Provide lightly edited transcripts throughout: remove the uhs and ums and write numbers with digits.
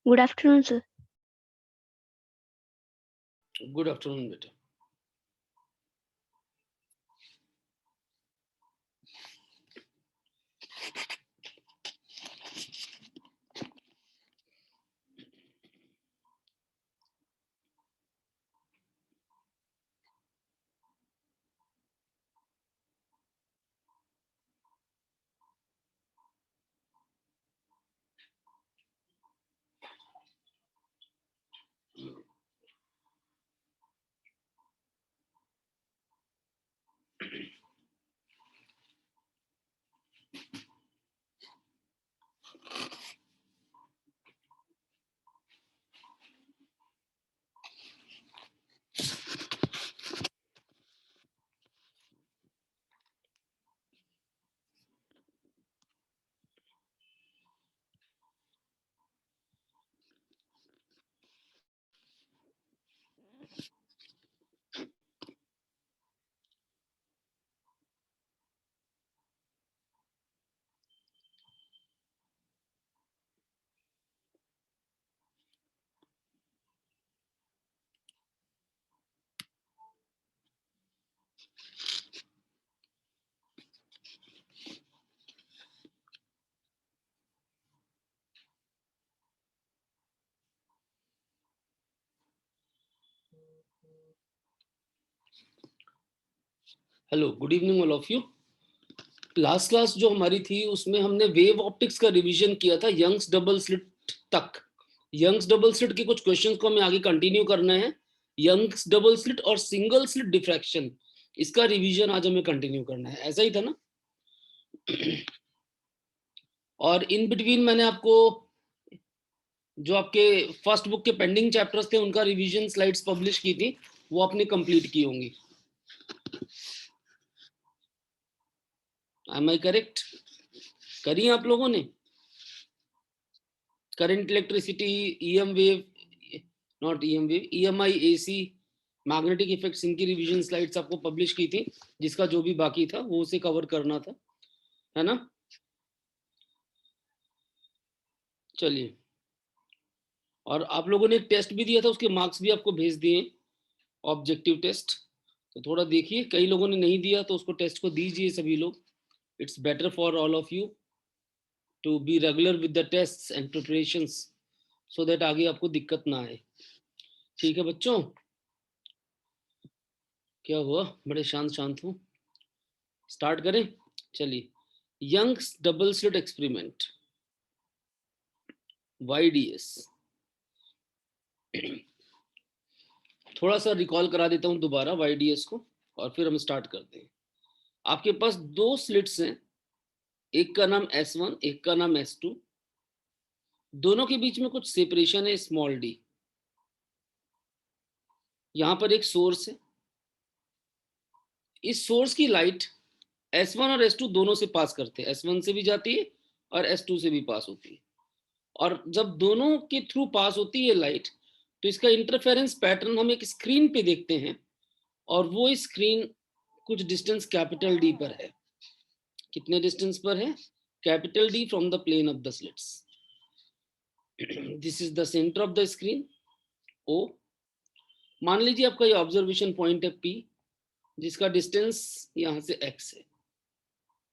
Good afternoon, sir. Good afternoon बेटा. Hello, good evening all of you. Last class जो हमारी थी उसमें हमने वेव ऑप्टिक्स का रिवीजन किया था यंग्स डबल स्लिट तक. यंग्स डबल स्लिट के कुछ क्वेश्चंस को हमें आगे कंटिन्यू करना है. यंग्स डबल स्लिट और सिंगल स्लिट डिफ्रैक्शन, इसका रिवीजन आज हमें कंटिन्यू करना है. ऐसा ही था ना. और इन बिटवीन मैंने आपको जो आपके फर्स्ट बुक के पेंडिंग चैप्टर्स थे उनका रिवीजन स्लाइड्स पब्लिश की थी, वो आपने कंप्लीट की होंगी. Am I correct? करी आप लोगों ने? Current electricity, EM wave, not EM wave, EMI, AC, magnetic effects, इनकी रिवीजन स्लाइड्स आपको पब्लिश की थी. जिसका जो भी बाकी था वो उसे कवर करना था, है ना. चलिए, और आप लोगों ने एक टेस्ट भी दिया था, उसके मार्क्स भी आपको भेज दिए, ऑब्जेक्टिव टेस्ट. तो थोड़ा देखिए, कई लोगों ने नहीं दिया तो उसको टेस्ट को दीजिए सभी लोग. It's better for all of you to be regular with the tests and preparations, so that आगे आपको दिक्कत ना आए. ठीक है बच्चों? क्या हुआ, बड़े शांत शांत हो. स्टार्ट करें? चलिए, Young's double slit experiment, YDS. थोड़ा सा रिकॉल करा देता हूं दोबारा YDS को, और फिर हम स्टार्ट करते हैं. आपके पास दो स्लिट्स हैं, एक का नाम S1, एक का नाम S2. दोनों के बीच में कुछ सेपरेशन है, स्मॉल d. यहां पर एक सोर्स है. इस सोर्स की लाइट S1 और S2 दोनों से पास करते हैं. S1 से भी जाती है और S2 से भी पास होती है. और जब दोनों के थ्रू पास होती है लाइट, तो इसका इंटरफेरेंस पैटर्न हम एक स्क्रीन पे देखते हैं, और वो स्क्रीन कुछ डिस्टेंस कैपिटल D पर है. कितने डिस्टेंस पर है? Capital D from the plane of the slits. This is the centre of the screen O. मान लीजिए आपका ये ऑब्जर्वेशन पॉइंट है P, जिसका डिस्टेंस यहां से x है.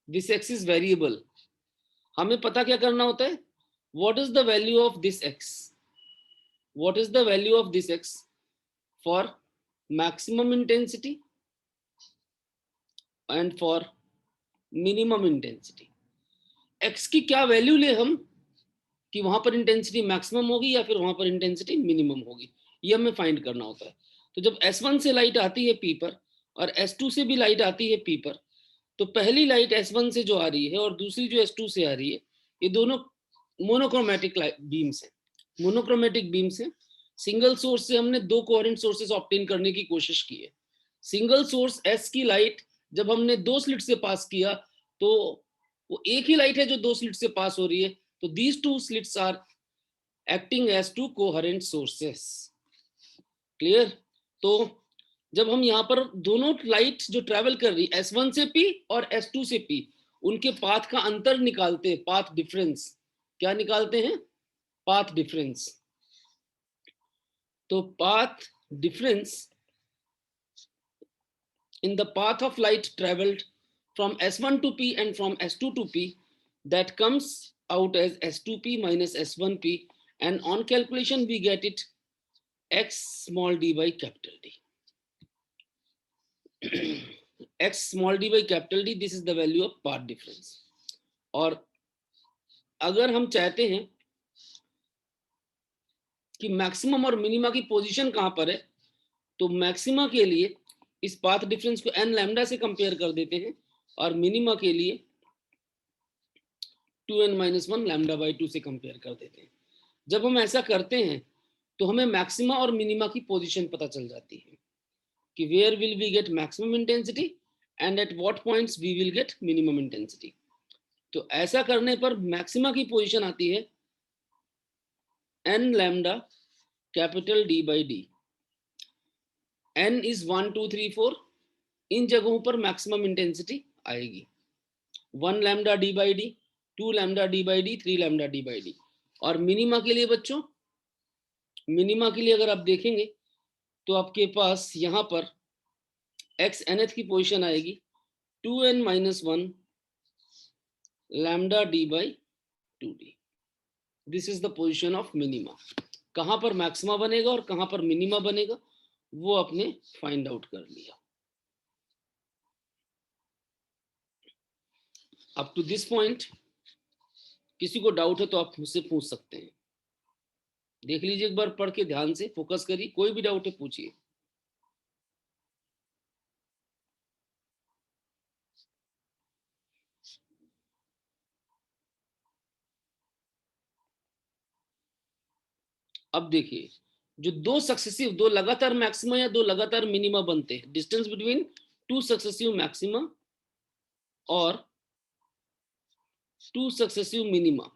This x is variable. हमें पता क्या करना होता है? What is the value of this x? What is the value of this x for maximum intensity and for minimum intensity? x की क्या वैल्यू ले हम कि वहां पर इंटेंसिटी मैक्सिमम होगी या फिर वहां पर इंटेंसिटी मिनिमम होगी, ये हमें फाइंड करना होता है. तो जब S1 से लाइट आती है P पर और S2 से भी लाइट आती है P पर, तो पहली लाइट S1 से जो आ रही है और दूसरी जो S2 से आ रही है, ये दोनों मोनोक्रोमेटिक बीम्स हैं. मोनोक्रोमेटिक बीम्स हैं. सिंगल सोर्स से हमने दो कोहेरेंट सोर्सेस ऑब्टेन करने की कोशिश की है. सिंगल सोर्स S की लाइट जब हमने दो स्लिट से पास किया, तो वो एक ही लाइट है जो दो स्लिट से पास हो रही है. तो these two slits are acting as two coherent sources. Clear? तो जब हम यहाँ पर दोनों लाइट जो ट्रेवल कर रही S1 से P और S2 से P, उनके पाथ का अंतर निकालते हैं, पाथ डिफरेंस. क्या निकालते हैं? Path difference. तो path difference in the path of light traveled from S1 to P and from S2 to P, that comes out as S2P minus S1P, and on calculation we get it x small d by capital D. x small d by capital D, this is the value of path difference. और अगर हम चाहते हैं कि maximum और minima की position कहां पर है, तो मैक्सिमा के लिए इस पाथ डिफरेंस को n लैम्डा से कंपेयर कर देते हैं और मिनिमा के लिए 2n-1 लैम्डा बाई 2 से कंपेयर कर देते हैं। जब हम ऐसा करते हैं तो हमें मैक्सिमा और मिनिमा की पोजीशन पता चल जाती है कि where will we get maximum intensity and at what points we will get minimum intensity. तो ऐसा करने पर मैक्सिमा की पोजीशन आती है n lambda capital D by D। n is 1 2 3 4, इन जगहों पर मैक्सिमम इंटेंसिटी आएगी। 1 lambda D by D, 2 lambda D by D, 3 lambda D by D। और मिनिमा के लिए बच्चों, मिनिमा के लिए अगर आप देखेंगे तो आपके पास यहाँ पर x nth की पोजीशन आएगी 2n-1 lambda D by 2D। This is the position of minima. कहां पर मैक्सिमा बनेगा और कहां पर मिनिमा बनेगा वो आपने फाइंड आउट कर लिया। अप टू दिस पॉइंट किसी को डाउट है तो आप मुझसे पूछ सकते हैं। देख लीजिए एक बार पढ़ के, ध्यान से फोकस करिए, कोई भी डाउट है पूछिए। अब देखिए, जो दो लगातार मैक्सिमा या दो लगातार मिनिमा बनते हैं, distance between two successive maxima और two successive minima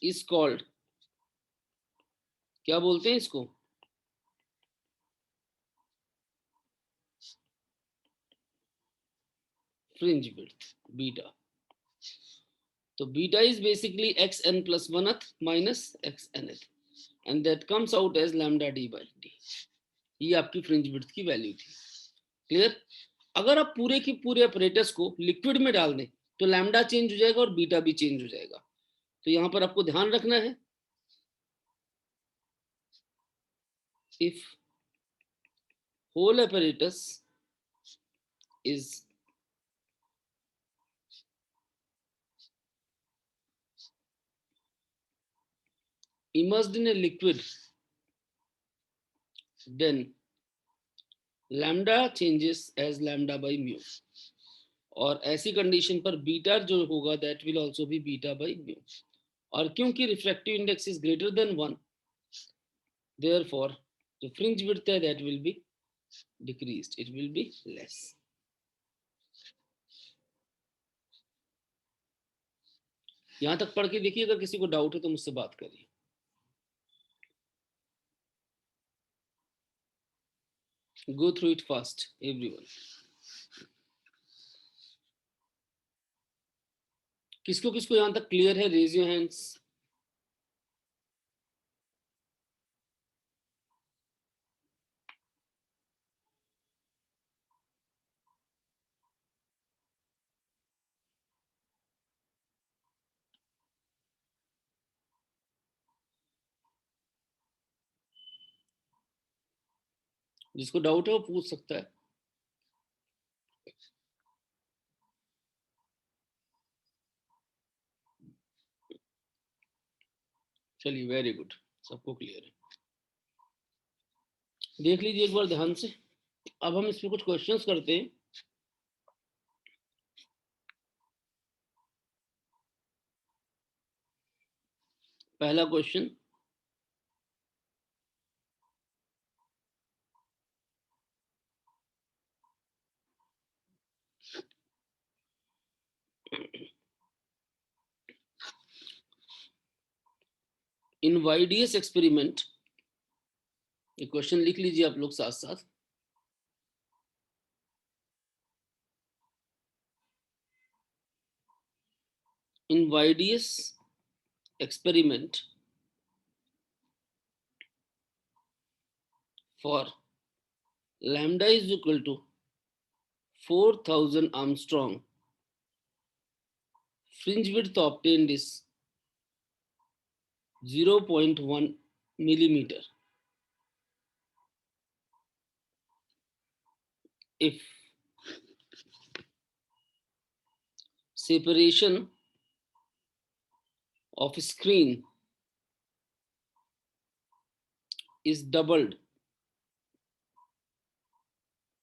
is called, क्या बोलते हैं इसको, फ्रिंज विड्थ, बीटा। तो beta is basically xn plus 1th minus xnth and that comes out as lambda d by d। ये आपकी फ्रिंज विड्थ की value थी। क्लियर? अगर आप पूरे के पूरे ऑपरेटर्स को लिक्विड में डाल दें तो लैम्डा चेंज हो जाएगा और बीटा भी चेंज हो जाएगा। तो यहां पर आपको ध्यान रखना है, if whole apparatus is immersed in a liquid, then lambda changes as lambda by mu, और ऐसी कंडीशन पर बीटा जो होगा that will also be beta by mu. और क्योंकि refractive index is greater than 1, therefore जो फ्रिंज विड्थ है that will be decreased, it will be less. यहां तक पढ़ के देखिए, अगर किसी को डाउट है तो मुझसे बात करिए। Go through it fast, everyone. किसको किसको यहां तक क्लियर है? Raise your hands. जिसको डाउट है वो पूछ सकता है। चलिए, वेरी गुड, सबको क्लियर है। देख लीजिए एक बार ध्यान से। अब हम इसमें कुछ क्वेश्चंस करते हैं। पहला क्वेश्चन, इन वाईडीएस एक्सपेरिमेंट, ये क्वेश्चन लिख लीजिए आप लोग साथ साथ। इन वाईडीएस experiment, for lambda is equal to 4000 Armstrong, fringe width obtained is 0.1 millimeter. If separation of screen is doubled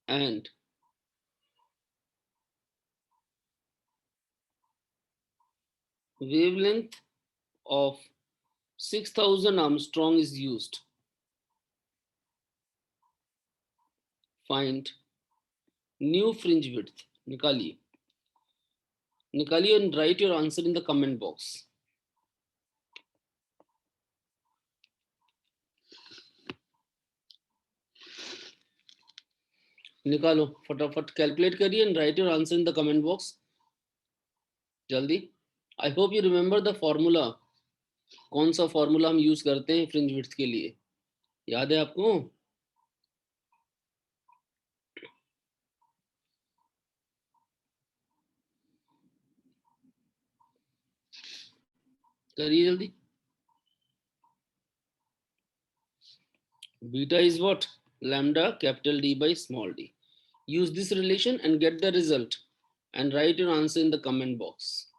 and wavelength of 6000 Armstrong is used, find new fringe width. निकालिए and write your answer in the comment box. निकालो फटाफट, calculate करिए and write your answer in the comment box. जल्दी. I hope you remember the formula. कौन सा formula हम use करते हैं फ्रिंज विड्थ के लिए, याद है आपको? करिए जल्दी. Beta is what? Lambda capital D by small d. Use this relation and get the result and write your answer in the comment box.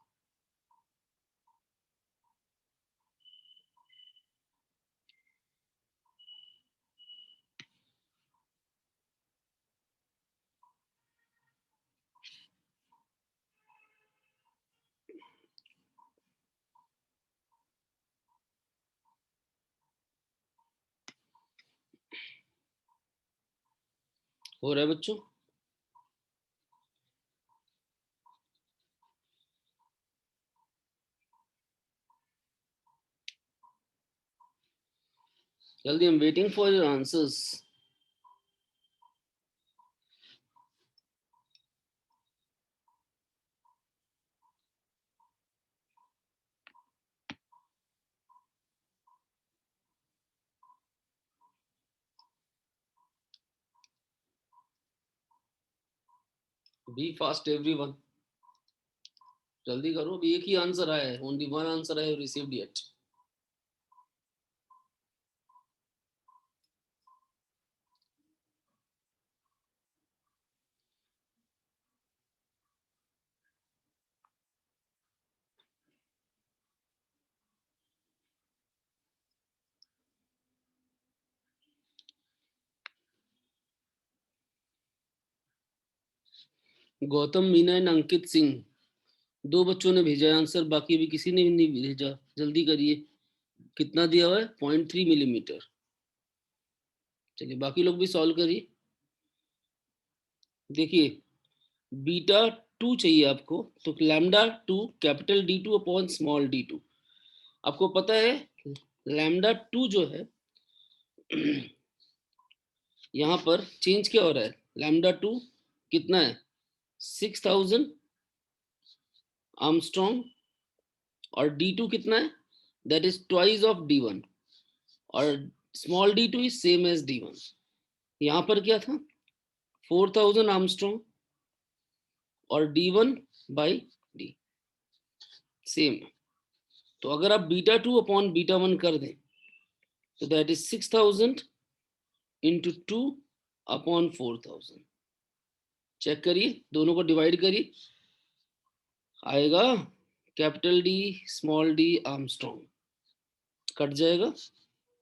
हो रहा है बच्चों? जल्दी, I'm waiting for your answers. Be fast everyone. जल्दी करो, अभी एक ही answer आया है. Only one answer I have received yet. Gautam, Meena and Ankit Singh, दो बच्चों ने भेजा आंसर, बाकी अभी किसी ने भी नहीं भेजा. जल्दी करिए. कितना दिया हुआ है? 0.3 मिलीमीटर. चलिए बाकी लोग भी सॉल्व करिए. देखिए बीटा 2 चाहिए आपको, तो lambda 2 capital D2 upon small d2. आपको पता है लैम्डा 2 जो है यहाँ पर चेंज क्या हो रहा है? लैम्डा 2 कितना है? 6000 आर्मस्ट्रॉन्ग, और D2 कितना है? That is twice of D1, और small d2 is same as D1. यहाँ पर क्या था? 4000 आर्मस्ट्रॉन्ग और D1 बाई D सेम. तो अगर आप बीटा 2 अपॉन बीटा 1 कर दें तो that is 6000 into 2 upon 4000. Check करिए, दोनों को डिवाइड करिए, आएगा capital D small D Armstrong, cut जाएगा.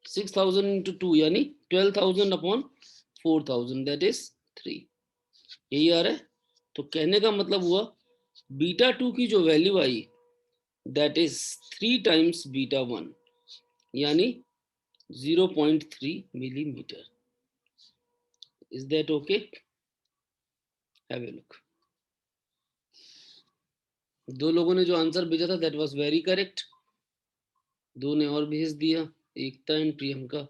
6000 इंटू 2 यानी 12000 अपॉन 4000, दैट इज 3. यही आ रहा है. तो कहने का मतलब हुआ बीटा 2 की जो value I that is 3 times beta 1 यानी 0.3 millimetre. Is that okay? Have a look. दो लोगों ने जो आंसर भेजा था दैट वाज वेरी करेक्ट. दो ने और भेज दिया, एकता एंड प्रियंका.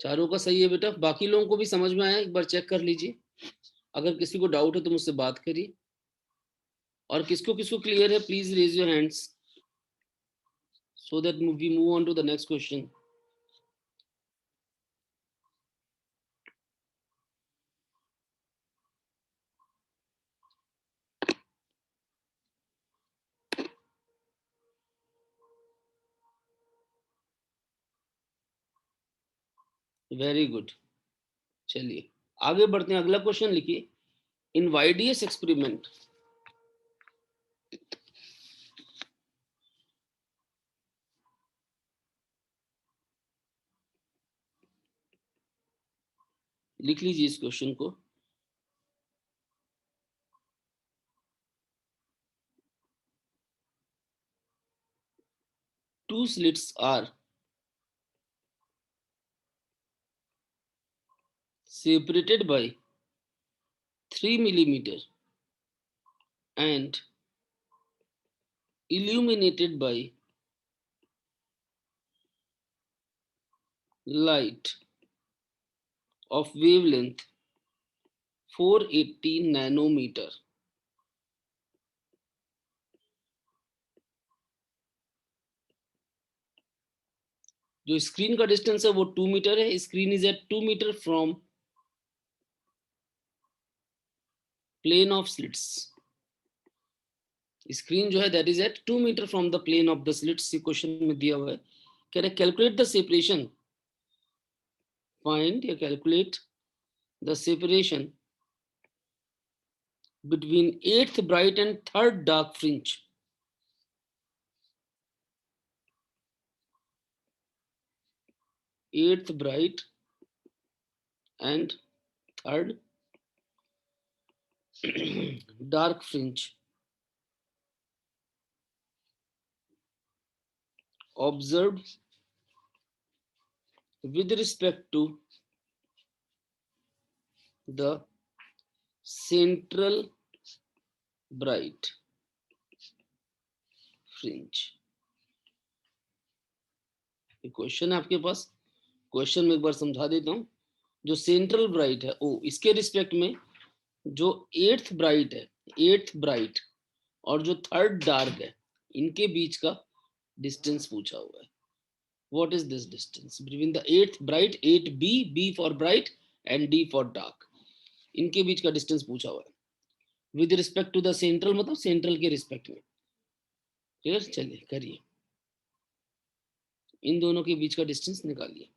चारों का सही है बेटा. बाकी लोगों को भी समझ में आया? एक बार चेक कर लीजिए. अगर किसी को डाउट है तो मुझसे बात करिए. और किसको किसको क्लियर है please raise your hands so that we move on to the next question. Very good. चलिए आगे बढ़ते हैं, अगला क्वेश्चन लिखिए। इन वाइडियस एक्सपेरिमेंट, लिख लीजिए इस क्वेश्चन को। Two slits are separated by 3 millimeter and illuminated by light of wavelength 480 nanometer. जो स्क्रीन का डिस्टेंस है वो 2 मीटर है। Screen is at 2 metre from plane of slits. Screen जो है that is at 2 metre from the plane of the slits. ये question में दिया हुआ है। कह रहे कैलकुलेट द सेपरेशन, फाइंड या calculate the separation between eighth bright and third dark fringe. Eighth bright and third dark fringe observed with respect to the central bright fringe. ये question है आपके पास। क्वेश्चन में एक बार समझा देता हूँ। जो सेंट्रल ब्राइट है ओ, इसके रिस्पेक्ट में जो एट्थ ब्राइट है, एट्थ ब्राइट और जो थर्ड डार्क है, इनके बीच का डिस्टेंस पूछा हुआ है। What is this distance between the eighth bright, 8b, b for bright and d for dark? इनके बीच का डिस्टेंस पूछा हुआ है। With respect to the central मतलब सेंट्रल के रिस्पेक्ट में। क्लियर? चलिए करिए, इन दोनों के बीच का डिस्टेंस निकालिए।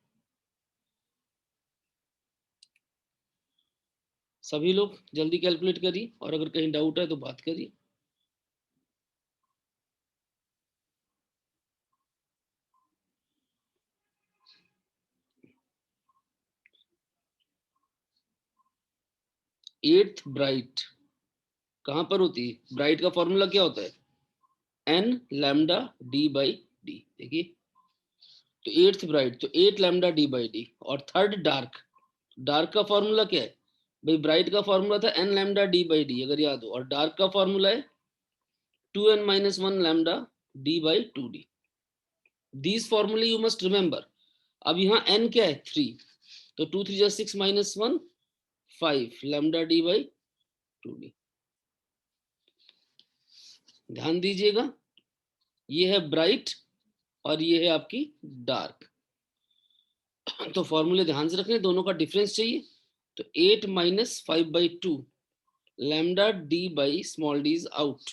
सभी लोग जल्दी कैलकुलेट करिए, और अगर कहीं डाउट है तो बात करिए। एट्थ ब्राइट कहां पर होती है? ब्राइट का फॉर्मूला क्या होता है? N lambda D by D. देखिए, तो एट्थ ब्राइट तो 8 लैम्डा डी बाई डी, और थर्ड डार्क, डार्क का फॉर्मूला क्या है भाई? ब्राइट का फॉर्मूला था n lambda D by D, अगर याद हो, और डार्क का फॉर्मूला है 2n-1 lambda D by two D. These फॉर्मूले यू मस्ट रिमेंबर। अब यहाँ n क्या है? 3, तो 2 3 6 -1 5 lambda D by two D. ध्यान दीजिएगा, ये है ब्राइट और ये है आपकी डार्क। तो फॉर्मूले ध्यान से रखने, दोनों का डिफरेंस चाहिए। तो 8 - 5/2 lambda D by small d is out.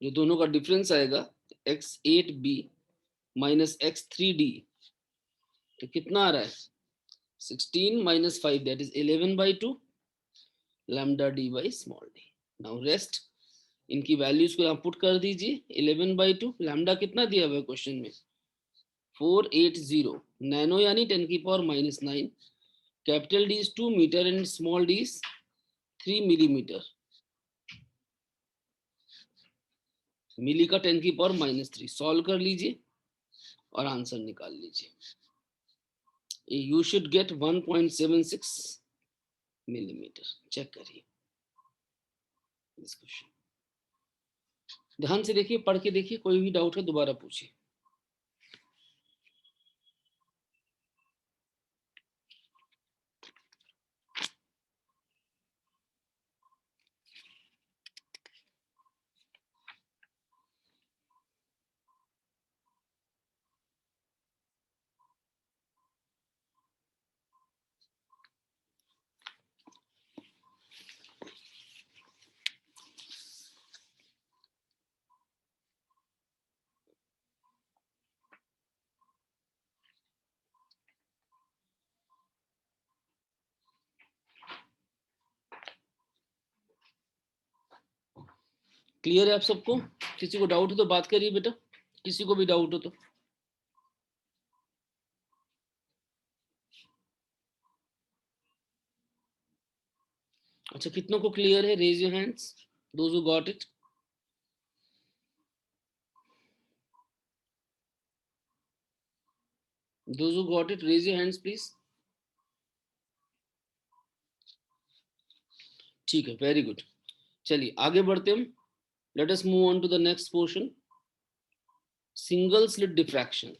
जो दोनों का डिफरेंस आएगा x8b -x3d, तो कितना आ रहा है? 16 - 5 that is 11/2 lambda D by small D. Now rest, इनकी वैल्यूज को यहाँ पुट कर दीजिए। 11/2 लैम्डा कितना दिया हुआ है क्वेश्चन में? 480 नैनो यानी 10⁻⁹। Capital D is 2 metre and small d is 3 millimetre. Milli का 10⁻⁻3 सॉल्व कर लीजिए और आंसर निकाल लीजिए। You should get 1.76 millimetre. Check करिए इस क्वेश्चन, ध्यान से देखिए, पढ़ के देखिए, कोई भी डाउट है दोबारा पूछिए। क्लियर है आप सबको? किसी को डाउट हो तो बात करिए बेटा, किसी को भी डाउट हो तो। अच्छा, कितनों को क्लियर है? Raise your hands, those who got it. Those who got it, raise your hands please. ठीक है, वेरी गुड। चलिए आगे बढ़ते हम। Let us move on to the next portion, single slit diffraction.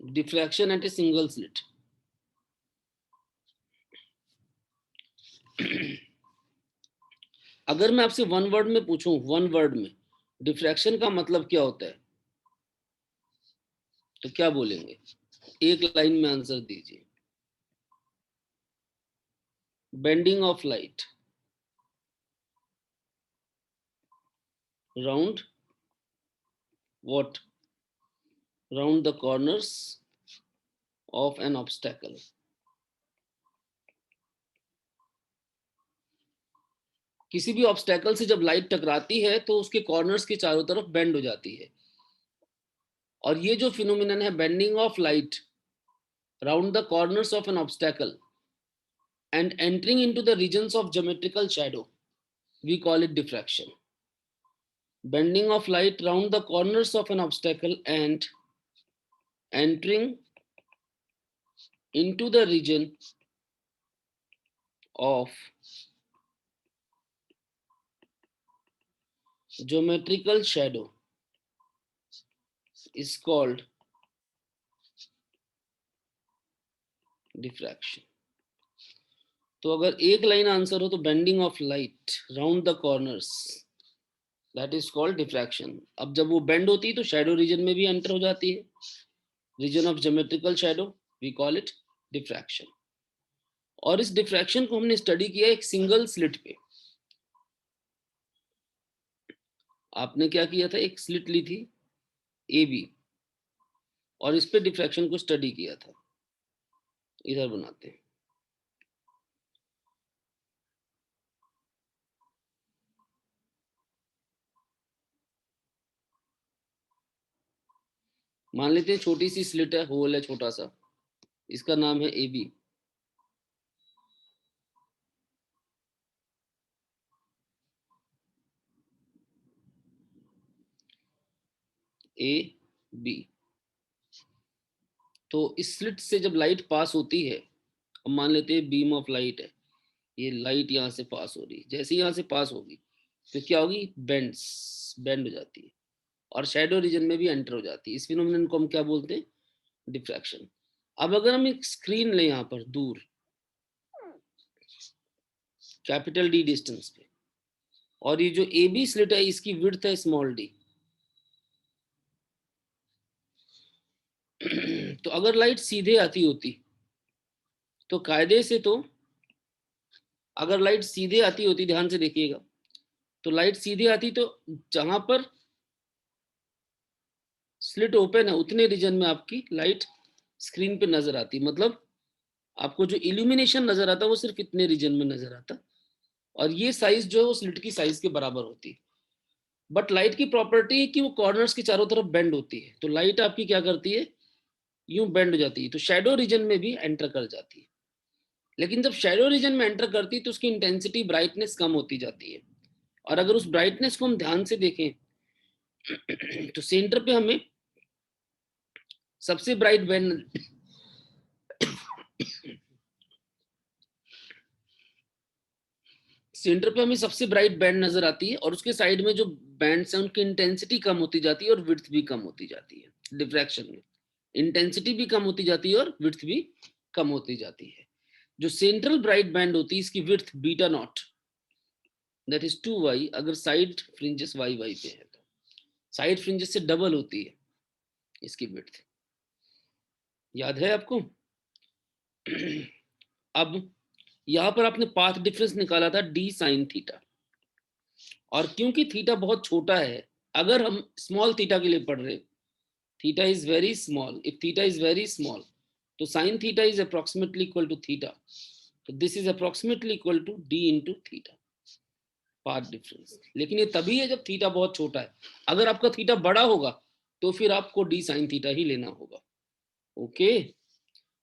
Diffraction at a single slit. अगर मैं आपसे one word में पूछूं, वन वर्ड में डिफ्रैक्शन का मतलब क्या होता है, तो क्या बोलेंगे? एक लाइन में आंसर दीजिए। Bending of light round what? Round the corners of N obstacle. किसी भी ऑब्स्टेकल से जब लाइट टकराती है तो उसके कॉर्नर्स के चारों तरफ बेंड हो जाती है, और ये जो फिनोमिनन है bending of light round the corners of N obstacle and entering into the regions of geometrical shadow, we call it diffraction. Bending of light round the corners of an obstacle and entering into the region of geometrical shadow is called diffraction. तो अगर एक line answer हो तो bending of light round the corners, that is called diffraction. अब जब वो bend होती है तो शैडो रीजन में भी एंटर हो जाती है, region of geometrical shadow, we call it diffraction. और इस डिफ्रैक्शन को हमने स्टडी किया एक सिंगल स्लिट पे। आपने क्या किया था, एक स्लिट ली थी ए बी, और इस पे डिफ्रैक्शन को स्टडी किया था। इधर बनाते हैं। मान लेते हैं छोटी सी स्लिट है, होल है छोटा सा, इसका नाम है ए बी। A B. तो इस स्लिट से जब लाइट पास होती है, अब मान लेते हैं बीम ऑफ लाइट है, ये लाइट यहाँ से पास हो रही है, जैसे यहाँ से पास होगी तो क्या होगी, बेंड हो जाती है और शैडो रीजन में भी एंटर हो जाती है। इस फिनोमेनन को हम क्या बोलते हैं, डिफ्रैक्शन। अब अगर हम एक स्क्रीन लें यहाँ पर दूर, कैपिटल डी डिस्टेंस पे, और ये जो ए बी स्लिट है इसकी विड्थ है स्मॉल डी, तो अगर लाइट सीधे आती होती तो कायदे से, तो अगर लाइट सीधे आती होती, ध्यान से देखिएगा, तो लाइट सीधे आती तो जहां पर स्लिट ओपन है उतने रीजन में आपकी लाइट स्क्रीन पे नजर आती, मतलब आपको जो इल्यूमिनेशन नजर आता वो सिर्फ इतने रीजन में नजर आता, और ये साइज जो है वो स्लिट की साइज के बराबर होती है। बट लाइट की प्रॉपर्टी है कि वो कॉर्नर्स के चारों तरफ बेंड होती है, तो लाइट आपकी क्या करती है, यूं बेंड हो जाती है, तो शैडो रीजन में भी एंटर कर जाती है। लेकिन जब शैडो रीजन में एंटर करती है तो उसकी इंटेंसिटी, ब्राइटनेस कम होती जाती है, और अगर उस ब्राइटनेस को हम ध्यान से देखें तो सेंटर पे हमें सबसे ब्राइट बैंड सेंटर पे हमें सबसे ब्राइट बैंड नजर आती है, और उसके साइड में जो बैंड्स हैं उनकी इंटेंसिटी कम होती जाती है और विड्थ भी कम होती जाती है। डिफ्रैक्शन में इंटेंसिटी भी कम होती जाती है और विड्थ भी कम होती जाती है। जो सेंट्रल ब्राइट बैंड होती है इसकी width beta not, that is 2y, अगर साइड फ्रिंजेस y y पे है तो साइड फ्रिंजेस से डबल होती है इसकी विड्थ। याद है आपको? अब यहां पर आपने पाथ डिफरेंस निकाला था d साइन थीटा, और क्योंकि थीटा बहुत छोटा है, अगर हम स्मॉल थीटा के लिए पढ़ रहे theta is very small, if theta is very small तो sine theta is approximately equal to theta, तो this is approximately equal to d into theta, path difference. लेकिन ये तभी है जब थीटा बहुत छोटा है, अगर आपका थीटा बड़ा होगा तो फिर आपको डी साइन थीटा ही लेना होगा। ओके,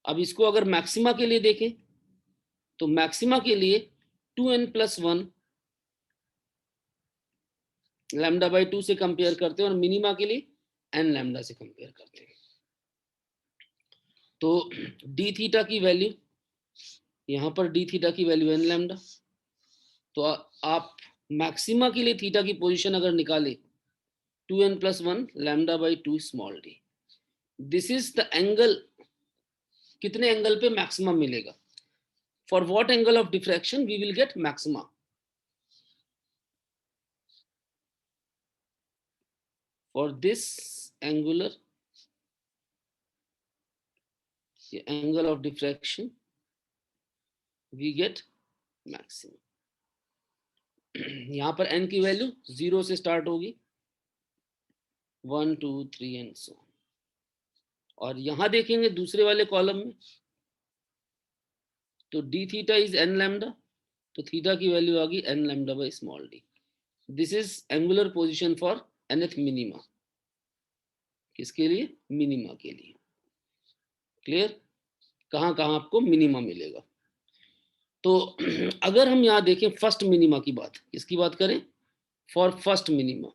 अब इसको अगर मैक्सिमा के लिए देखें तो मैक्सिमा के लिए 2n+1 लैम्डा बाई 2 से कंपेयर करते हैं और मिनिमा के लिए n लैम्डा से कंपेयर करते हैं। तो डी थीटा की वैल्यू, यहां पर डी थीटा की वैल्यू n लैम्डा, तो आप मैक्सिमा के लिए थीटा की पोजीशन अगर निकाले 2n+1 lambda by 2 small D, this is the angle, कितने एंगल पे मैक्सिमम मिलेगा, for what angle of diffraction we will get maxima, for this angular angle of diffraction we get maximum. यहां पर n की value 0 से start होगी, 1 2 3 and so, और यहां देखेंगे दूसरे वाले कॉलम में तो D theta is n lambda, तो थीटा की वैल्यू आ गई n lambda by small D. This is angular position for nth minima, किसके लिए, मिनिमा के लिए। क्लियर, कहां कहां आपको मिनिमा मिलेगा। तो अगर हम यहां देखें फर्स्ट मिनिमा की बात, किसकी बात करें, फॉर फर्स्ट मिनिमा,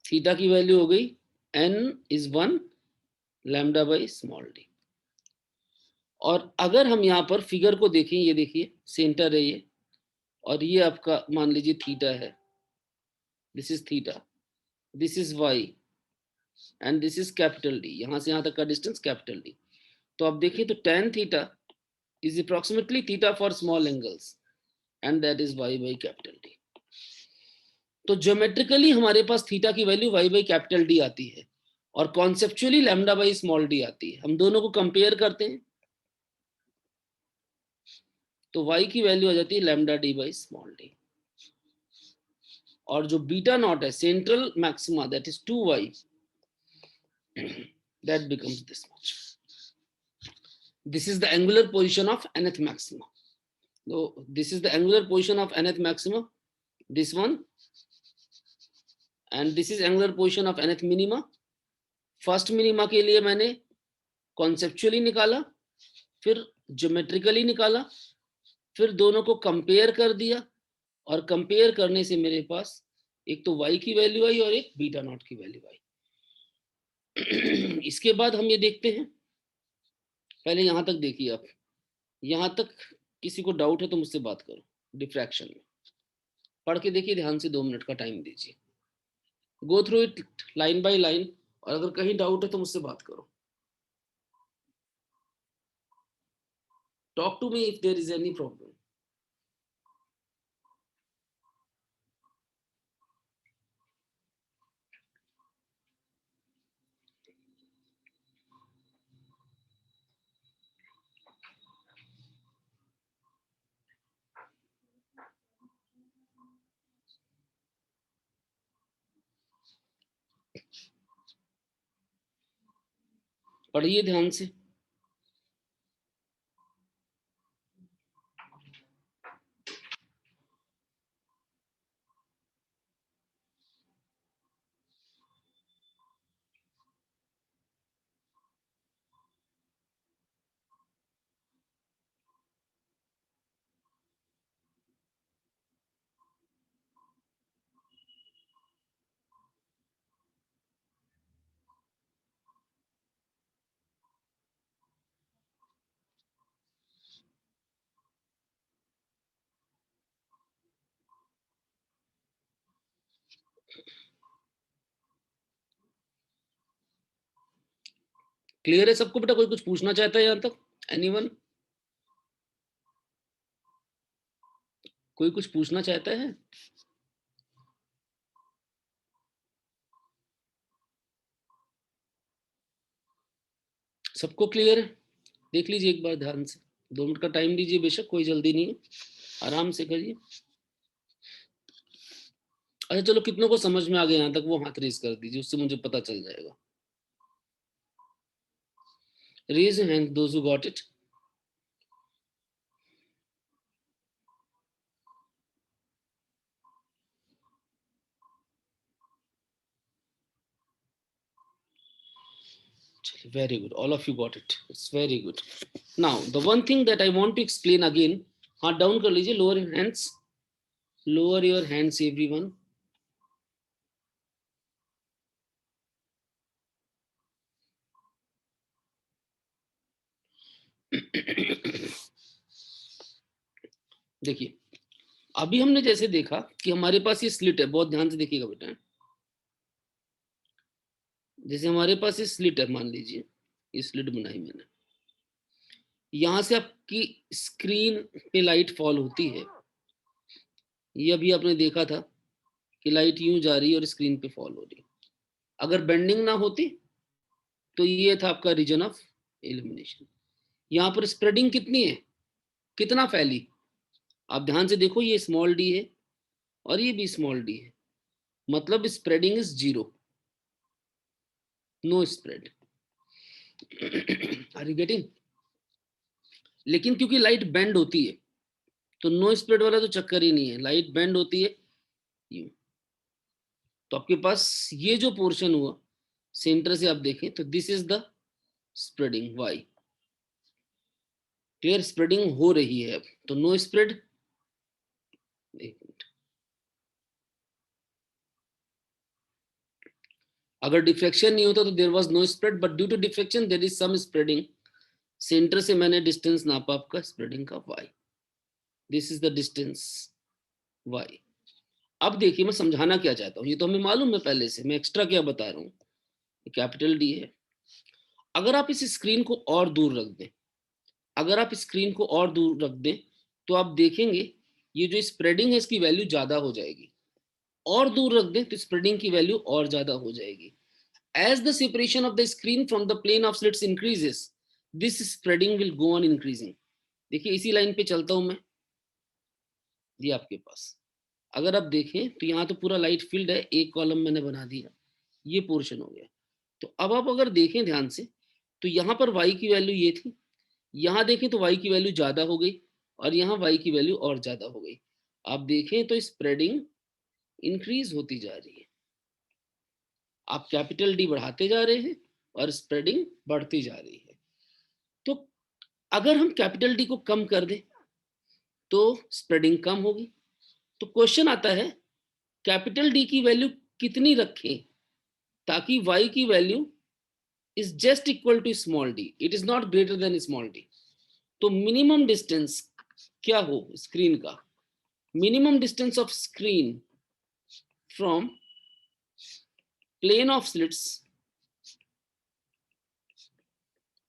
थीटा की वैल्यू हो गई n is 1 lambda by small D. और अगर हम यहाँ पर फिगर को देखें, ये देखिए सेंटर है ये, और ये आपका मान लीजिए थीटा है, this is theta, this is Y and this is capital D, यहां से यहां तक का डिस्टेंस कैपिटल डी। तो आप देखिए तो tan theta is approximately theta for small angles and that is Y by capital D. तो ज्योमेट्रिकली हमारे पास थीटा की value Y by capital D आती है और conceptually lambda by small D आती है। हम दोनों को कंपेयर करते हैं तो y की वैल्यू आ जाती है lambda D by small D, और जो बीटा नॉट है central maxima that is 2y, that becomes this much. This is the angular position of nth maxima. So this is the angular position of nth maxima, this one, and this is angular position of nth minima. First minima के लिए मैंने conceptually निकाला, फिर geometrically निकाला, फिर दोनों को compare कर दिया, और कंपेयर करने से मेरे पास एक तो y की वैल्यू आई और एक बीटा नॉट की वैल्यू आई। इसके बाद हम ये देखते हैं, पहले यहां तक देखिए आप, यहां तक किसी को डाउट है तो मुझसे बात करो, डिफ्रैक्शन में पढ़ के देखिए ध्यान से, 2 मिनट का टाइम दीजिए, go through it line by line, और अगर कहीं डाउट है तो मुझसे बात करो, talk to me if there is any problem. पढ़िए ध्यान से। क्लियर है सबको बेटा, कोई कुछ पूछना चाहता है यहां तक, एनीवन, कोई कुछ पूछना चाहता है? सबको क्लियर है? देख लीजिए एक बार ध्यान से, 2 मिनट का टाइम दीजिए, बेशक कोई जल्दी नहीं है, आराम से करिए। अच्छा चलो, कितनों को समझ में आ गया यहाँ तक वो हाथ रेज कर दीजिए, उससे मुझे पता चल जाएगा। Raise hand those who got it. Very good. All of you got it. It's very good. Now, the one thing that I want to explain again, हाथ डाउन कर लीजिए, lower your hands. Lower your hands, everyone. देखिए, अभी हमने जैसे देखा कि हमारे पास ये स्लिट है, बहुत ध्यान से देखिएगा बेटा। जैसे हमारे पास ये स्लिट है, मान लीजिए ये स्लिट बनाई मैंने, यहां से आपकी स्क्रीन पे लाइट फॉल होती है। ये अभी आपने देखा था कि लाइट यूं जा रही है और स्क्रीन पे फॉल हो रही है। अगर बेंडिंग ना होती तो ये था आपका रीजन ऑफ इल्यूमिनेशन। यहाँ पर स्प्रेडिंग कितनी है, कितना फैली, आप ध्यान से देखो, ये स्मॉल डी है और ये भी स्मॉल डी है, मतलब spreading is 0, no spread. Are you getting? लेकिन क्योंकि लाइट बेंड होती है तो नो स्प्रेड वाला तो चक्कर ही नहीं है, लाइट बेंड होती है यूं। तो आपके पास ये जो पोर्शन हुआ सेंटर से आप देखें तो this is the spreading Y. Clear? Spreading हो रही है अब, तो नो स्प्रेड। एक मिनट, अगर डिफ्लेक्शन नहीं होता तो there was no spread, but due to deflection there is some spreading. Centre से मैंने डिस्टेंस नापा आपका स्प्रेडिंग का y, this is the distance y। अब देखिए मैं समझाना क्या चाहता हूँ, ये तो हमें मालूम है पहले से, मैं एक्स्ट्रा क्या बता रहा हूँ। कैपिटल डी है। अगर आप इस स्क्रीन को और दूर रख दें, अगर आप स्क्रीन को और दूर रख दें तो आप देखेंगे ये जो स्प्रेडिंग है इसकी वैल्यू ज्यादा हो जाएगी, और दूर रख दें तो स्प्रेडिंग की वैल्यू और ज्यादा हो जाएगी। As the separation of the screen from the plane of slits increases, this spreading will go on increasing. देखिए इसी लाइन पे चलता हूं मैं, ये आपके पास अगर आप देखें तो यहाँ तो पूरा लाइट फील्ड है, एक कॉलम मैंने बना दिया, ये पोर्शन हो गया। तो अब आप अगर देखें ध्यान से तो यहाँ पर y की वैल्यू ये थी, यहाँ देखें तो y की वैल्यू ज्यादा हो गई और यहाँ y की वैल्यू और ज्यादा हो गई। आप देखें तो स्प्रेडिंग इंक्रीज होती जा रही है, आप कैपिटल डी बढ़ाते जा रहे हैं और स्प्रेडिंग बढ़ती जा रही है। तो अगर हम कैपिटल डी को कम कर दें तो स्प्रेडिंग कम होगी। तो क्वेश्चन आता है कैपिटल डी की वैल्यू कितनी रखें ताकि y की value is just equal to small D, it is not greater than small D. तो मिनिमम डिस्टेंस क्या हो स्क्रीन का, minimum distance of screen from plane of slits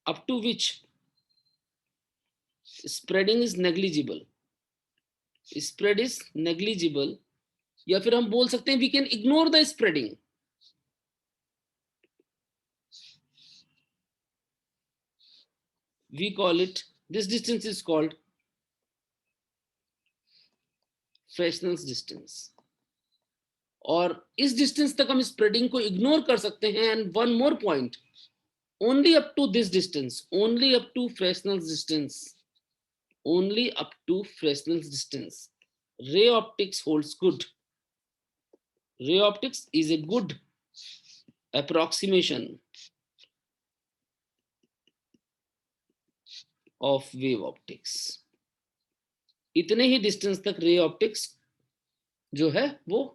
up to which spreading is negligible, spread is negligible, या फिर हम बोल सकते हैं we can ignore the spreading। we call it, this distance is called Fresnel's distance। और इस distance तक हम स्प्रेडिंग को इग्नोर कर सकते हैं। And one more point, only up to this distance, only up to Fresnel's distance, only up to Fresnel's distance, ray optics holds good। Ray optics is a good approximation of wave optics। इतने ही distance तक ray optics जो है वो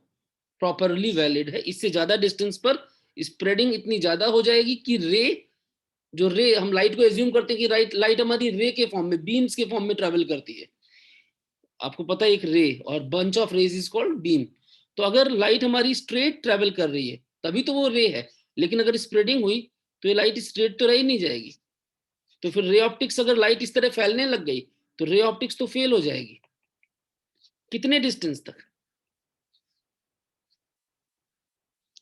properly valid है। इससे ज्यादा distance पर spreading इतनी ज्यादा हो जाएगी कि रे, जो रे हम लाइट को एज्यूम करते हैं कि लाइट हमारी रे के फॉर्म में, बीम्स के फॉर्म में ट्रेवल करती है। आपको पता है एक रे और bunch of rays is called beam. तो अगर लाइट हमारी स्ट्रेट ट्रेवल कर रही है तभी तो वो रे है, लेकिन अगर स्प्रेडिंग हुई तो ये लाइट स्ट्रेट तो रह ही नहीं जाएगी। तो फिर रे ऑप्टिक्स, अगर लाइट इस तरह फैलने लग गई तो रे ऑप्टिक्स तो फेल हो जाएगी। कितने डिस्टेंस तक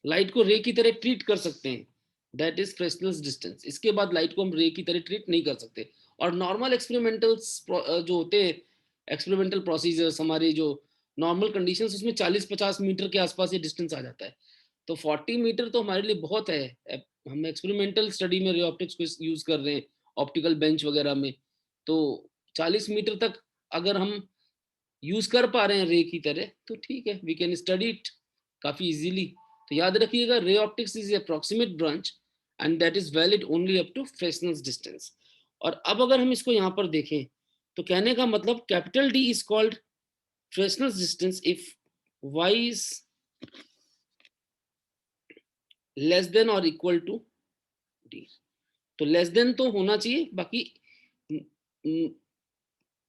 लाइट को रे की तरह ट्रीट कर सकते हैं, दैट इज फ्रेस्नेल्स डिस्टेंस। इसके बाद लाइट को हम रे की तरह ट्रीट नहीं कर सकते। और नॉर्मल एक्सपेरिमेंटल्स जो होते हैं, एक्सपेरिमेंटल प्रोसीजर्स, हमारे जो नॉर्मल कंडीशंस उसमें 40-50 मीटर के आसपास ये डिस्टेंस आ जाता है। तो 40 मीटर तो हमारे लिए बहुत है। हम एक्सपेरिमेंटल स्टडी में रे ऑप्टिक्स को यूज कर रहे हैं, ऑप्टिकल बेंच वगैरह में। तो 40 मीटर तक अगर हम यूज कर पा रहे हैं रे की तरह, तो ठीक है, वी कैन स्टडी इट काफी इजीली। तो याद रखिएगा, ray optics is approximate branch and that is valid only up to Fresnel's distance. और अब अगर हम इसको यहाँ पर देखें, तो कहने का मतलब capital D is called Fresnel's distance if y is less than और इक्वल टू d। तो लेस देन तो होना चाहिए, बाकी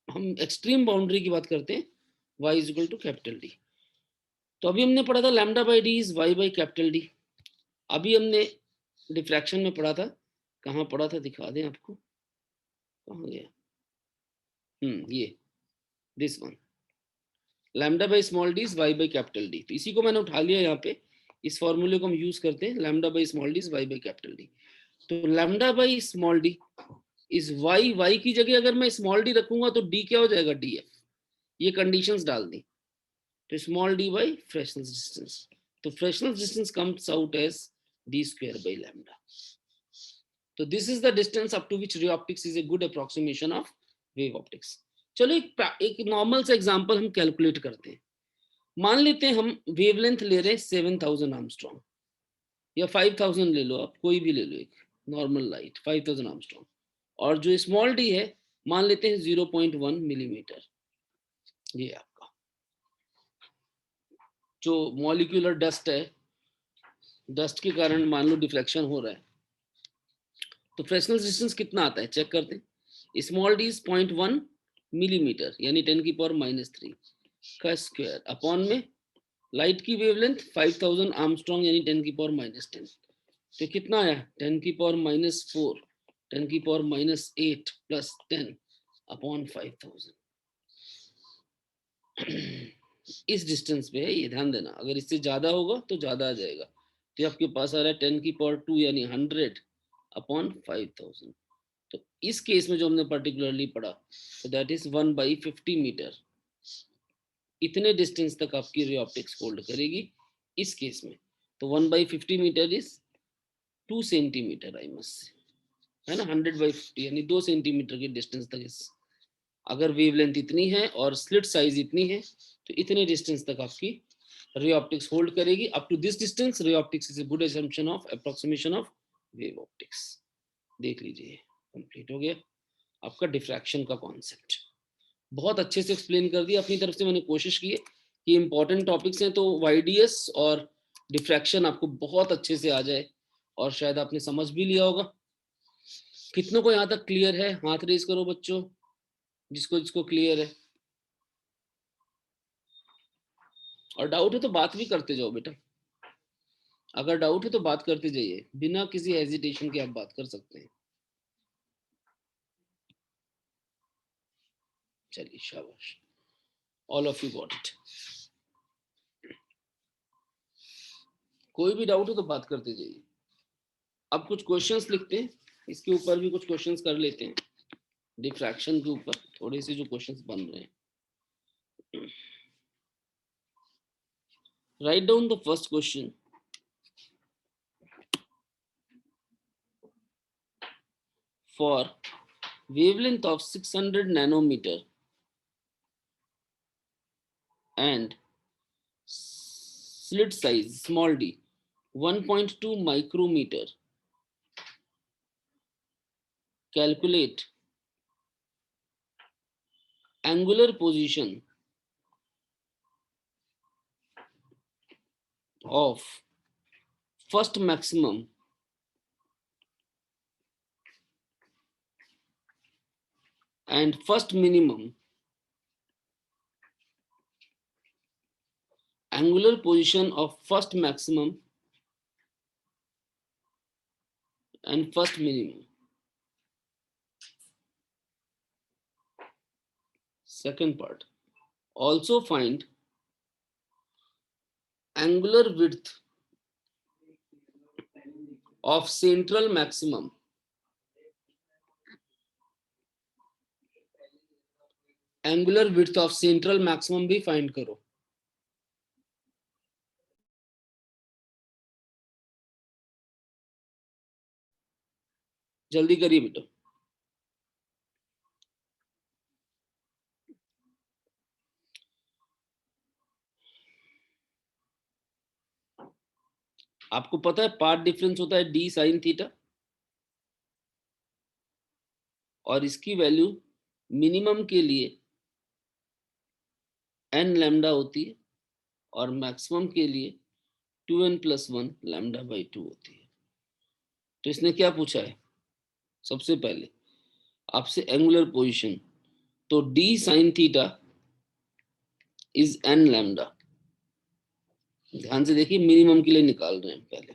हम एक्सट्रीम बाउंड्री की बात करते हैं, y is equal to capital D. तो अभी हमने पढ़ा था lambda by D is y by capital D. अभी हमने डिफ्रैक्शन में पढ़ा था, कहाँ पढ़ा था दिखा दें आपको, कहाँ गया, ये this one, lambda by small d is y by capital D. तो इसी को मैंने उठा लिया यहाँ पे, इस फॉर्मूले को हम यूज करते हैं, lambda by small d is y by capital D. तो lambda by small d is y की जगह अगर मैं स्मॉल डी रखूंगा तो d क्या हो जाएगा, df। ये कंडीशंस डाल दी, तो small d by Fresnel's distance. तो Fresnel's distance comes out as d square by lambda. तो this is the distance up to which ray optics is a good approximation of wave optics. चलो एक normal सा example हम calculate करते हैं। मान लेते हैं हम वेवलेंथ ले रहे हैं 7000 आर्मस्ट्रॉन्ग या 5000, ले लो आप, कोई भी ले लो, एक नॉर्मल लाइट 5000 आर्मस्ट्रॉन्ग, और जो स्मॉल डी है मान लेते हैं 0.1 मिलीमीटर। ये आपका जो मॉलिक्यूलर डस्ट है, डस्ट के कारण मान लो डिफ्लेक्शन हो रहा है, तो फ्रेसनेल्स डिस्टेंस कितना आता है चेक करते हैं। स्मॉल डी इज 0.1 मिलीमीटर यानी 10⁻³ का स्क्वायर अपॉन में लाइट की वेवलेंथ 5000 आर्मस्ट्रॉन्ग यानी 10⁻⁻10। तो कितना आया 10⁻⁻4 10⁻⁻8 प्लस 10 अपॉन 5000। इस डिस्टेंस पे है ये, ध्यान देना, अगर इससे ज्यादा होगा तो ज्यादा आ जाएगा। तो आपके पास आ रहा है 10⁻2 यानी 100 अपॉन 5000। तो इस केस में जो हमने पर्टिकुलरली पढ़ा, तो दैट इज 1/50 मीटर। इतने डिस्टेंस तक आपकी रे ऑप्टिक्स होल्ड करेगी इस केस में। तो 1/50 metre is 2 centimetre, I must, है ना, 100/50 यानी 2 सेंटीमीटर के डिस्टेंस तक इस, अगर वेवलेंथ इतनी है और स्लिट साइज इतनी है, तो इतने डिस्टेंस तक आपकी रे ऑप्टिक्स होल्ड करेगी। Up to this distance ray optics is a good assumption of approximation of wave optics. देख लीजिए, कंप्लीट हो गया आपका डिफ्रैक्शन का कॉन्सेप्ट। बहुत अच्छे से एक्सप्लेन कर दिया, अपनी तरफ से मैंने कोशिश की है कि इंपॉर्टेंट टॉपिक्स हैं तो वाईडीएस और डिफ्रैक्शन आपको बहुत अच्छे से आ जाए, और शायद आपने समझ भी लिया होगा। कितनों को यहाँ तक क्लियर है, हाथ रेज करो बच्चों, जिसको जिसको क्लियर है। और डाउट है तो बात भी करते जाओ बेटा, अगर डाउट है तो बात करते जाइए, बिना किसी हेजिटेशन के आप बात कर सकते हैं। चलिए शाबाश, all of you got it. कोई भी डाउट हो तो बात करते जाइए। अब कुछ क्वेश्चंस लिखते हैं, इसके ऊपर भी कुछ क्वेश्चंस कर लेते हैं, डिफ्रैक्शन के ऊपर थोड़े से जो क्वेश्चंस बन रहे हैं। Write down the first question. For wavelength of 600 nanometer and slit size small d 1.2 micrometer, calculate angular position of first maximum and first minimum, angular position of first maximum and first minimum. Second part, also find angular width of central maximum angular width of central maximum भी find करो। जल्दी करिए बेटा। आपको पता है path difference होता है डी साइन थीटा, और इसकी वैल्यू मिनिमम के लिए एन लैम्डा होती है और मैक्सिमम के लिए 2n+1 λ/2 होती है। तो इसने क्या पूछा है, सबसे पहले आपसे एंगुलर पोजीशन, तो D sine theta is n lambda. ध्यान से देखिए, मिनिमम के लिए निकाल रहे हैं पहले।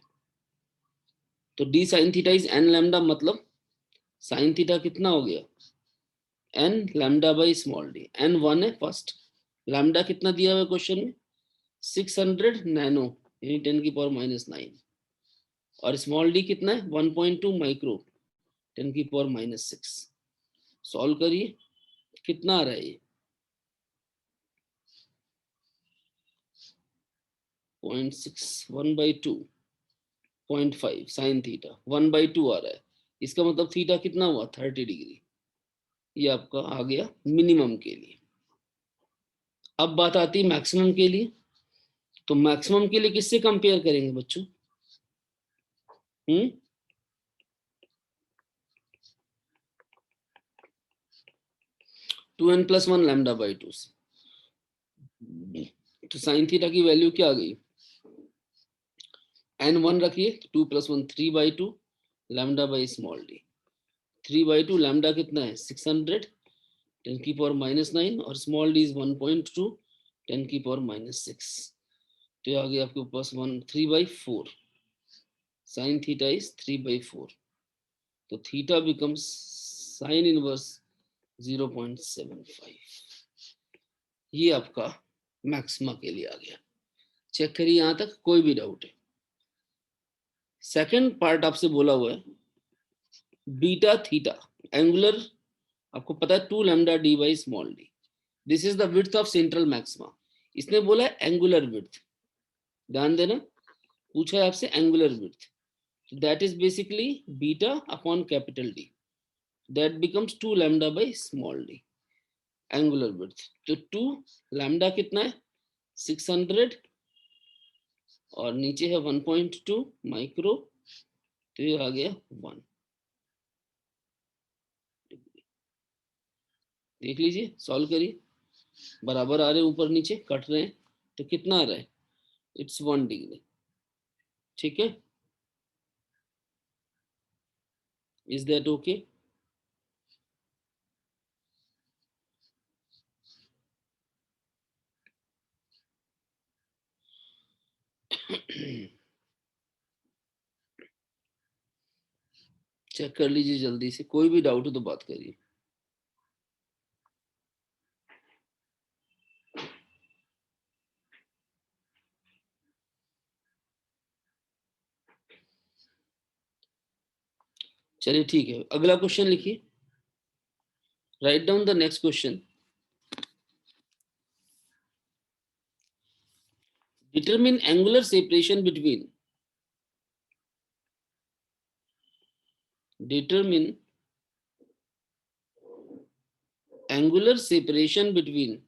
तो D sine theta is n lambda, मतलब साइन थीटा कितना हो गया, n lambda by small D. N 1 है फर्स्ट, लैम्डा कितना दिया हुआ क्वेश्चन में 600 नैनो यानी 10⁻⁹, और स्मॉल डी कितना है 1.2 माइक्रो 10⁻�6। सॉल्व करिए, कितना आ रहा है ये 0.6 1/2 0.5 साइन थीटा 1/2 आ रहा है। इसका मतलब थीटा कितना हुआ 30 डिग्री। ये आपका आ गया मिनिमम के लिए। अब बात आती है मैक्सिमम के लिए। तो मैक्सिमम के लिए किससे कंपेयर करेंगे बच्चों? 2n+1 λ/2 से। तो साइन थीटा की वैल्यू क्या आ गई, n1 रखिए, 2+1 3/2 λ/स्मॉल डी। 3/2 लैम्डा कितना है 600 10⁻⁹, और स्मॉल डी इज 1.2 10⁻�6। तो आ गया आपके पास 3/4। साइन थीटा इज 3/4, तो थीटा बिकम्स साइन इनवर्स 0.75। ये आपका मैक्सिमा के लिए आ गया। चेक करिए, यहां तक कोई भी डाउट है? सेकंड पार्ट आपसे बोला हुआ है बीटा थीटा एंगुलर, आपको पता है 2 lambda D by small D, this is the width of central maxima. इसने बोला है एंगुलर विड्थ, ध्यान देना, पूछा है आपसे angular width, that is basically beta upon capital D, that becomes 2 lambda by small D angular width. तो 2 lambda कितना है 600 और नीचे है 1.2 माइक्रो, तो ये आ गया 1। देख लीजिए, सॉल्व करिए, बराबर आ रहे हैं, ऊपर नीचे कट रहे हैं, तो कितना आ रहा है इट्स 1 डिग्री। ठीक है, इज दैट ओके? चेक कर लीजिए जल्दी से, कोई भी डाउट हो तो बात करिए। चलिए ठीक है, अगला क्वेश्चन लिखिए, write down the next question. Determine angular separation between, determine angular separation between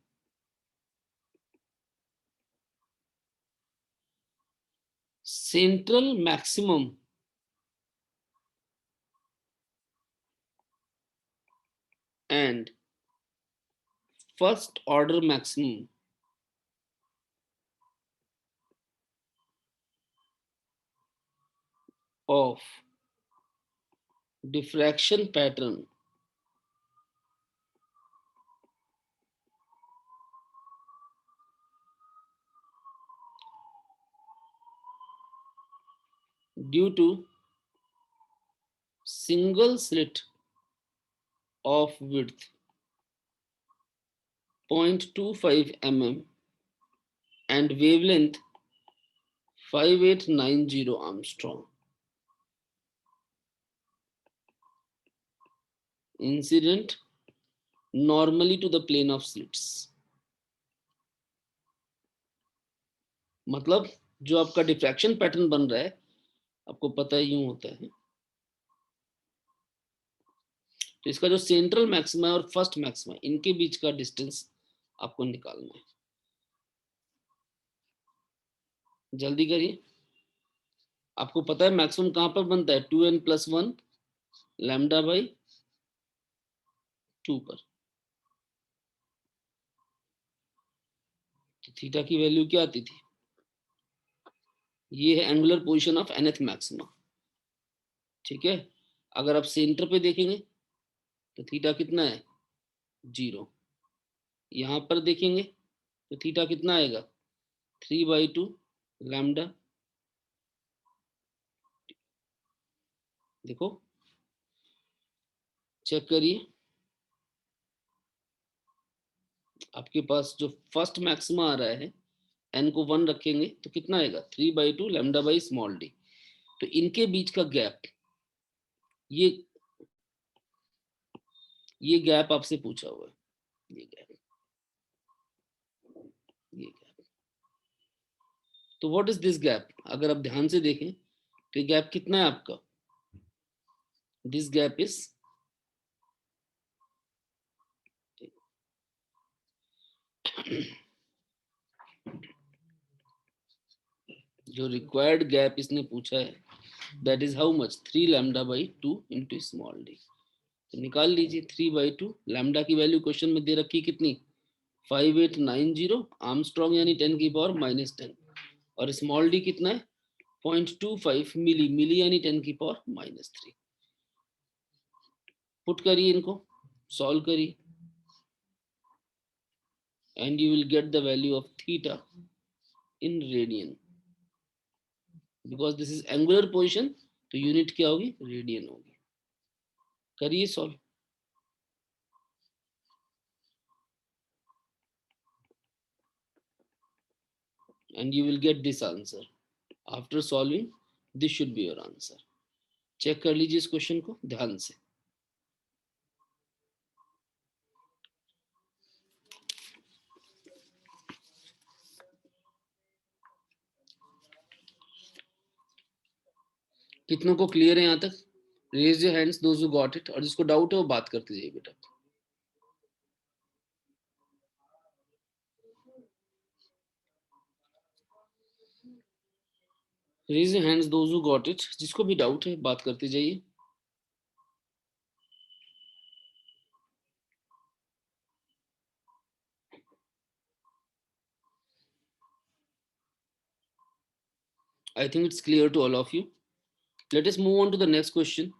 central maximum and first order maximum of diffraction pattern due to single slit of width 0.25 mm and wavelength 5890 Armstrong incident normally to the plane of slits। मतलब जो आपका diffraction pattern बन रहा है, आपको पता है यूं होता है, तो इसका जो सेंट्रल मैक्सिमा है और फर्स्ट मैक्सिमा, इनके बीच का डिस्टेंस आपको निकालना है। जल्दी करिए। आपको पता है मैक्सिमम कहां पर बनता है? 2n+1 λ/2 पर। तो थीटा की वैल्यू क्या आती थी? ये है angular position of nth maxima. ठीक है, अगर आप सेंटर पे देखेंगे तो थीटा कितना है? 0। यहां पर देखेंगे तो थीटा कितना आएगा? 3/2 लैम्डा। देखो, चेक करिए, आपके पास जो फर्स्ट मैक्सिमा आ रहा है, n को 1 रखेंगे तो कितना आएगा? 3/2 λ/d। तो इनके बीच का गैप, ये गैप आपसे पूछा हुआ है, ये गैप। तो व्हाट इज दिस गैप? अगर आप ध्यान से देखें तो ये गैप कितना है आपका? दिस गैप इज जो रिक्वायर्ड गैप इसने पूछा है, that is how much? 3 λ/2 into small D. तो निकाल लीजिए 3/2। लैम्डा की वैल्यू क्वेश्चन में दे रखी कितनी? 5890 आर्मस्ट्रॉन्ग, यानी 10⁻⁻10। और स्मॉल डी कितना है? 0.25 मिली, मिली यानी 10⁻⁻3। पुट करिए, इनको सॉल्व करिए, and you will get the value of theta in radian, because this is angular position, तो यूनिट क्या होगी? रेडियन होगी। करिए solve. and you will get this answer. After solving, this should be your answer. Check कर लीजिए इस question को ध्यान से। कितनों को क्लियर है यहाँ तक? Raise your hands those who got it. और जिसको डाउट है वो बात करते जाइए बेटा। Raise your hands those who got it. जिसको भी डाउट है बात करते जाइए। I think it's clear to all of you. Let us move on to the next question.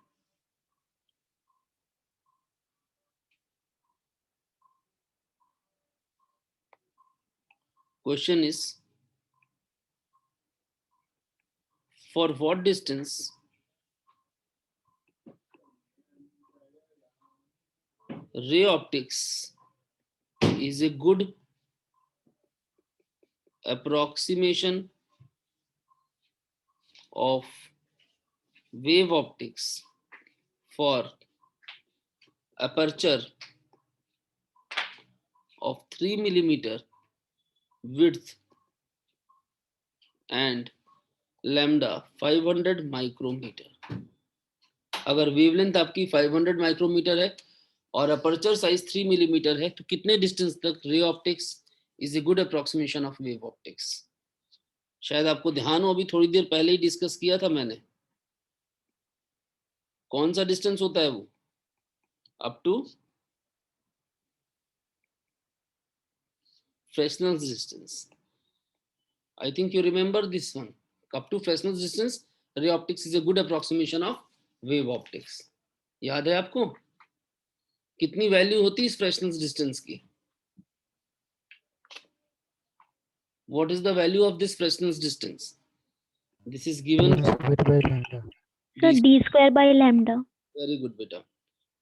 Question is, for what distance ray optics is a good approximation of wave optics for aperture of 3 millimeter width and lambda 500 micrometre. अगर wavelength आपकी 500 micrometer है और aperture size 3 millimetre है, तो कितने distance तक रे optics is a good approximation of wave optics? शायद आपको ध्यान हो, अभी थोड़ी देर पहले ही डिस्कस किया था मैंने। कौन सा डिस्टेंस होता है वो? Up to Fresnel's distance. I think you remember this one. Up to Fresnel's distance, ray optics is a good approximation of wave optics. याद है आपको? कितनी वैल्यू होती है इस Fresnel's distance की? What is the value of this Fresnel's distance? This is given So d square by lambda. Very good बेटा।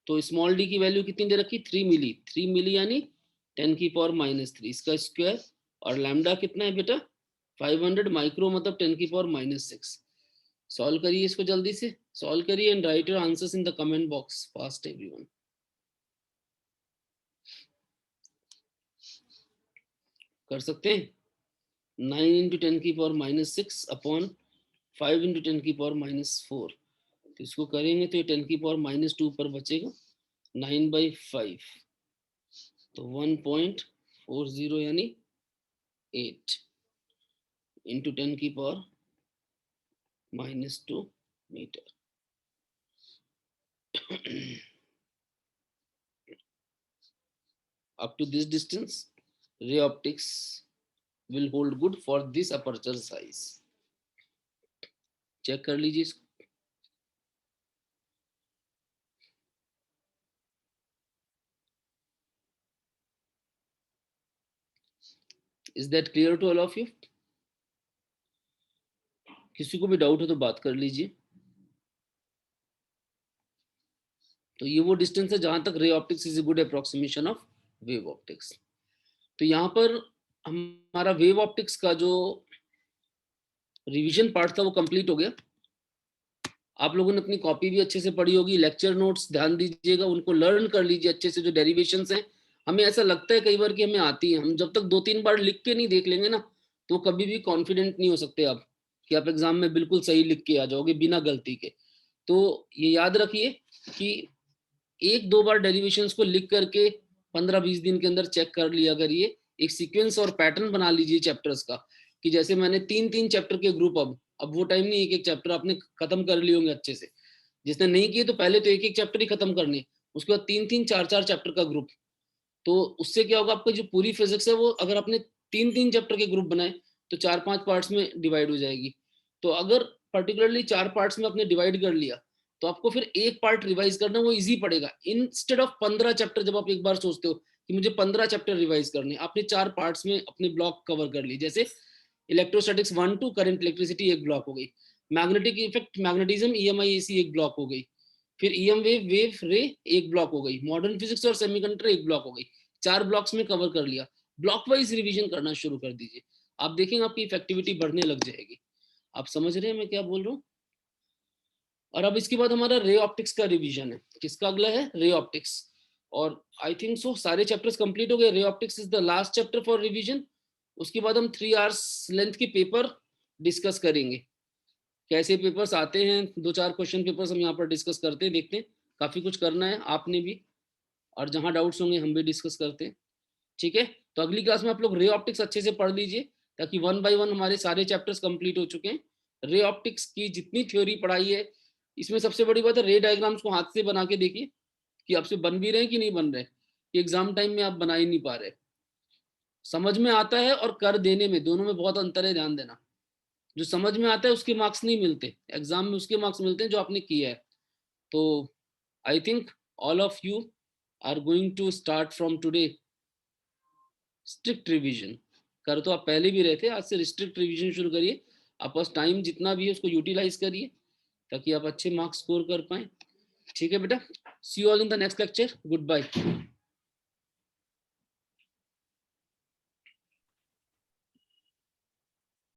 तो स्मॉल डी की वैल्यू कितनी दे रखी? 3 मिली। 3 मिली यानी 10⁻⁻3 इसका स्क्वायर। और लैम्डा कितना है बेटा? 500 माइक्रो, मतलब 10⁻⁻6। सॉल्व करिए इसको जल्दी से। सॉल्व करिए and right your answers in the comment box fast everyone. कर सकते हैं? 9 × 10⁻⁻6 अपॉन 5 × 10⁻⁻4। तो इसको करेंगे तो ये 10⁻⁻2 पर बचेगा 9/5, तो 1.40 यानी 8 into 10⁻⁻2 metre. Up to this distance, ray optics will hold good for this aperture size. Check कर लीजिए इसको. Is that clear to all of you? किसी को भी डाउट हो तो बात कर लीजिए. तो ये वो डिस्टेंस है जहां तक रे optics is a good approximation of wave optics. तो यहाँ पर हमारा वेव ऑप्टिक्स का जो रिवीजन पार्ट था वो कंप्लीट हो गया. आप लोगों ने अपनी कॉपी भी अच्छे से पढ़ी होगी, लेक्चर नोट्स ध्यान दीजिएगा, उनको लर्न कर लीजिए अच्छे से. जो डेरिवेशंस हैं हमें ऐसा लगता है कई बार कि हमें आती है, हम जब तक 2-3 बार लिख के नहीं देख लेंगे ना तो कभी भी कॉन्फिडेंट नहीं हो सकते आप कि आप एग्जाम में बिल्कुल सही लिख के आ जाओगे बिना गलती के. तो ये याद रखिए कि 1-2 बार डेरिवेशंस को लिख करके 15-20 दिन के अंदर चेक कर लिया करिए. एक सीक्वेंस और पैटर्न बना लीजिए चैप्टर्स का, कि जैसे मैंने 3-3 चैप्टर के ग्रुप, अब वो टाइम नहीं, एक चैप्टर आपने खत्म कर लिए होंगे अच्छे से. जिसने नहीं किए तो पहले तो एक चैप्टर ही खत्म करने, उसके बाद 3-3 4-4 चैप्टर का ग्रुप. तो उससे क्या होगा, आपका जो पूरी फिजिक्स है वो अगर आपने 3-3 चैप्टर के ग्रुप बनाए तो 4-5 पार्ट्स में डिवाइड हो जाएगी. तो अगर पर्टिकुलरली 4 पार्ट्स में आपने डिवाइड कर लिया तो आपको फिर एक पार्ट रिवाइज करना वो इजी पड़ेगा. इंस्टेड ऑफ 15 चैप्टर, जब आप एक बार सोचते हो कि मुझे 15 चैप्टर रिवाइज करने, आपने 4 पार्ट्स में अपने ब्लॉक कवर कर लिए. जैसे इलेक्ट्रोस्टैटिक्स 1-2, करंट इलेक्ट्रिसिटी एक ब्लॉक हो गई, मैग्नेटिक इफेक्ट मैग्नेटिज्म EMI/AC एक ब्लॉक हो गई, फिर EM वेव रे एक ब्लॉक हो गई, मॉडर्न फिजिक्स और सेमीकंडक्टर एक ब्लॉक हो गई. 4 ब्लॉक्स में कवर कर लिया. ब्लॉक वाइज रिवीजन करना शुरू कर दीजिए, आप देखेंगे आपकी इफेक्टिविटी बढ़ने लग जाएगी. आप समझ रहे हैं मैं क्या बोल रहा हूँ. और अब इसके बाद हमारा रे ऑप्टिक्स का रिवीजन है. किसका अगला है? Ray optics. और आई थिंक सो सारे चैप्टर्स कंप्लीट हो गए. रे optics is the last chapter for revision. उसके बाद हम 3 आवर्स लेंथ के पेपर डिस्कस करेंगे. कैसे पेपर्स आते हैं, 2-4 क्वेश्चन पेपर्स हम यहाँ पर डिस्कस करते हैं, देखते हैं. काफी कुछ करना है आपने भी, और जहां डाउट्स होंगे हम भी डिस्कस करते हैं. ठीक है, तो अगली क्लास में आप लोग रे ऑप्टिक्स अच्छे से पढ़ लीजिए, ताकि 1 बाय 1 हमारे सारे चैप्टर्स कंप्लीट हो चुके हैं. रे ऑप्टिक्स की जितनी थ्योरी पढ़ाई है, इसमें सबसे बड़ी बात है रे डायग्राम्स को हाथ से बना के देखिए कि आपसे बन भी रहे हैं कि नहीं बन रहे. कि एग्जाम टाइम में आप बना ही नहीं पा रहे. समझ में आता है और कर देने में, दोनों में बहुत अंतर है, ध्यान देना. जो समझ में आता है उसके मार्क्स नहीं मिलते एग्जाम में, उसके मार्क्स मिलते हैं जो आपने किया है. तो I think all of you are going to start from today strict revision. कर तो आप पहले भी रहे थे, आज से स्ट्रिक्ट रिवीजन शुरू करिए. आप पास टाइम जितना भी है उसको यूटिलाइज करिए ताकि आप अच्छे मार्क्स स्कोर कर पाए. ठीक है बेटा, see you all in the next lecture. Good bye.